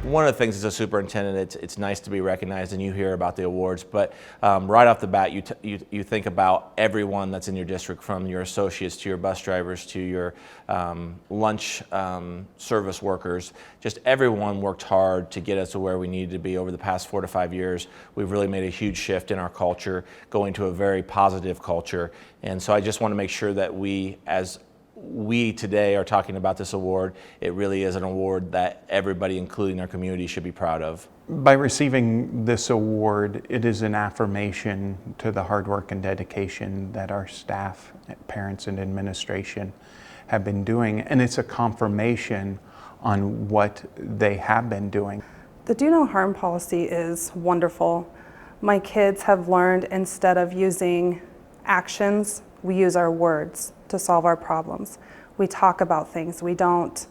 One of the things as a superintendent, it's nice to be recognized, and you hear about the awards, but right off the bat, you think about everyone that's in your district, from your associates to your bus drivers to your lunch service workers. Just everyone worked hard to get us to where we needed to be over the past 4 to 5 years. We've really made a huge shift in our culture, going to a very positive culture. And so I just want to make sure that we today are talking about this award. It really is an award that everybody, including our community, should be proud of. By receiving this award, it is an affirmation to the hard work and dedication that our staff, parents, and administration have been doing, and it's a confirmation on what they have been doing. The Do No Harm policy is wonderful. My kids have learned, instead of using actions, we use our words to solve our problems. We talk about things. We don't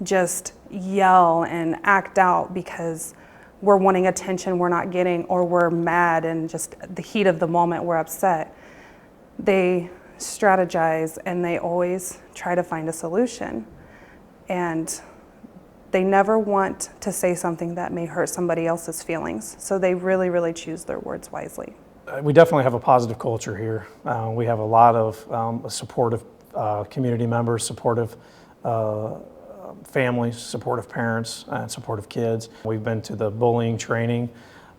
just yell and act out because we're wanting attention we're not getting, or we're mad and just the heat of the moment we're upset. They strategize and they always try to find a solution. And they never want to say something that may hurt somebody else's feelings. So they really, really choose their words wisely. We definitely have a positive culture here. We have a lot of supportive community members, supportive families, supportive parents, and supportive kids. We've been to the bullying training,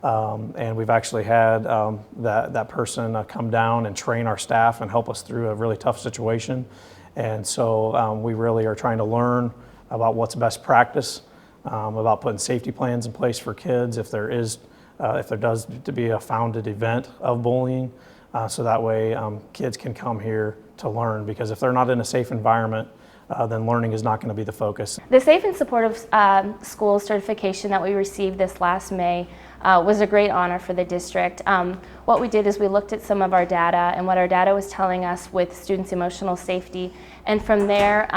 and we've actually had that person come down and train our staff and help us through a really tough situation. And so we really are trying to learn about what's best practice, about putting safety plans in place for kids if there does to be a founded event of bullying, so that way kids can come here to learn, because if they're not in a safe environment, then learning is not going to be the focus. The Safe and Supportive Schools certification that we received this last May was a great honor for the district. What we did is we looked at some of our data and what our data was telling us with students' emotional safety, and from there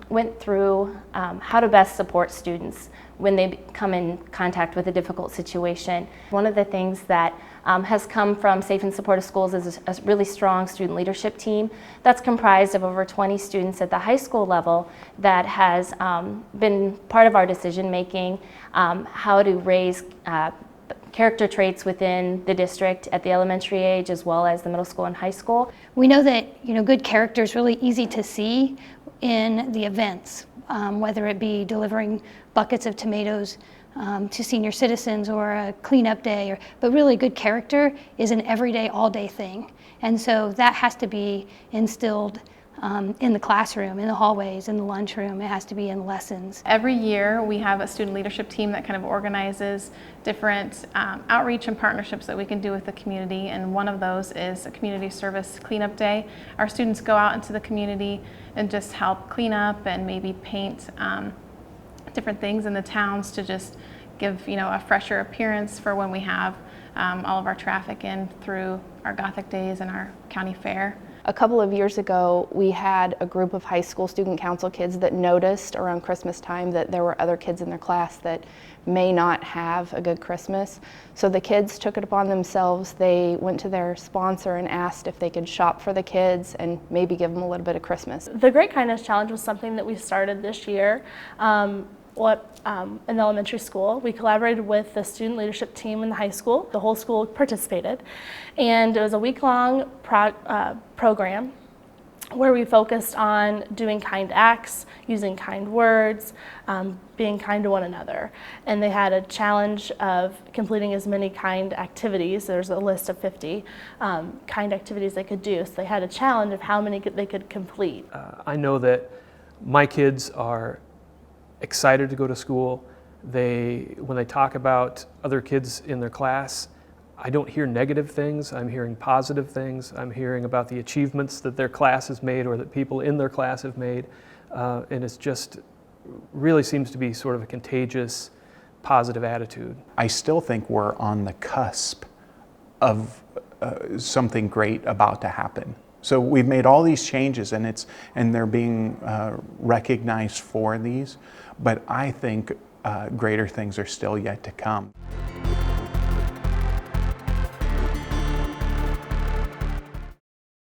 went through how to best support students when they come in contact with a difficult situation. One of the things that has come from Safe and Supportive Schools is a really strong student leadership team that's comprised of over 20 students at the high school level that has been part of our decision making, how to raise character traits within the district at the elementary age as well as the middle school and high school. We know that good character is really easy to see in the events, whether it be delivering buckets of tomatoes to senior citizens or a cleanup day, but really good character is an everyday, all-day thing. And so that has to be instilled in the classroom, in the hallways, in the lunchroom. It has to be in lessons. Every year we have a student leadership team that kind of organizes different outreach and partnerships that we can do with the community, and one of those is a community service cleanup day. Our students go out into the community and just help clean up and maybe paint different things in the towns to just give a fresher appearance for when we have all of our traffic in through our Gothic days and our county fair. A couple of years ago, we had a group of high school student council kids that noticed around Christmas time that there were other kids in their class that may not have a good Christmas. So the kids took it upon themselves. They went to their sponsor and asked if they could shop for the kids and maybe give them a little bit of Christmas. The Great Kindness Challenge was something that we started this year. In the elementary school. We collaborated with the student leadership team in the high school. The whole school participated. And it was a week-long program where we focused on doing kind acts, using kind words, being kind to one another. And they had a challenge of completing as many kind activities. There's a list of 50 kind activities they could do. So they had a challenge of how many they could complete. I know that my kids are excited to go to school. When they talk about other kids in their class, I don't hear negative things. I'm hearing positive things. I'm hearing about the achievements that their class has made or that people in their class have made. And it's just really seems to be sort of a contagious, positive attitude. I still think we're on the cusp of something great about to happen. So we've made all these changes, and they're being recognized for these, but I think greater things are still yet to come.